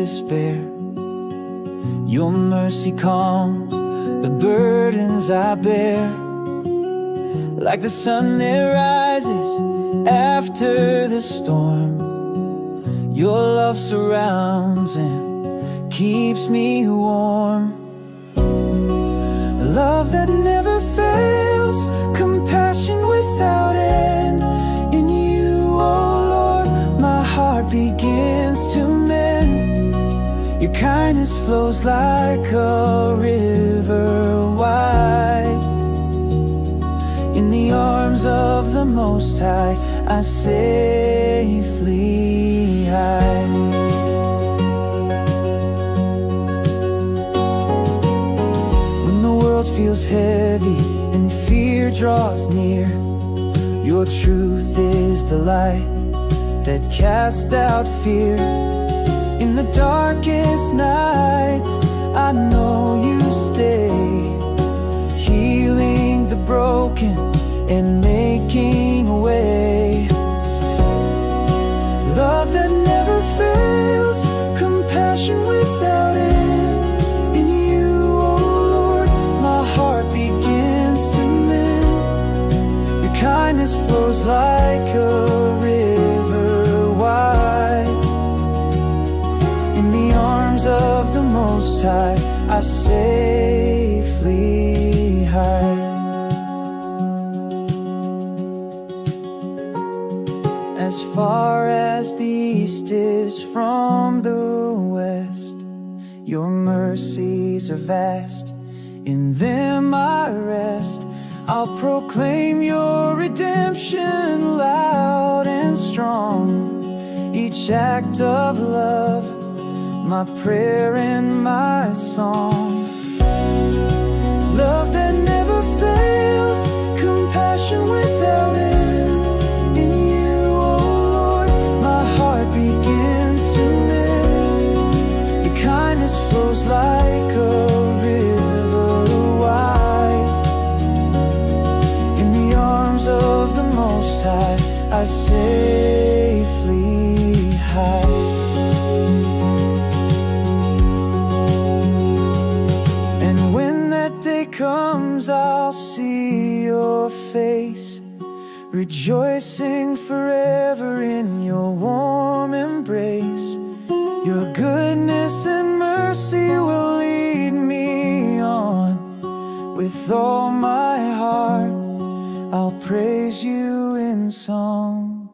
despair. Your mercy calms the burdens I bear. Like the sun that rises after the storm, your love surrounds and keeps me warm. Love that never fails, compassion without end. In you, oh Lord, my heart begins to mend. Your kindness flows like a river wide. In the arms of the Most High, I safely hide. When the world feels heavy and fear draws near, your truth is the light that casts out fear. In the darkest nights, I know you stay, healing the broken and making a way. Love that never fails, compassion without end. In you, oh Lord, my heart begins to mend. Your kindness flows like a river wide. In the arms of the Most High, I safely hide. As far as the east is from the west, your mercies are vast, in them I rest. I'll proclaim your redemption loud and strong, each act of love, my prayer and my song. Love that never fails, compassion without end. Flows like a river wide. In the arms of the Most High, I safely hide. And when that day comes, I'll see your face, rejoicing forever in your warm embrace. Your goodness and mercy will lead me on. With all my heart, I'll praise you in song.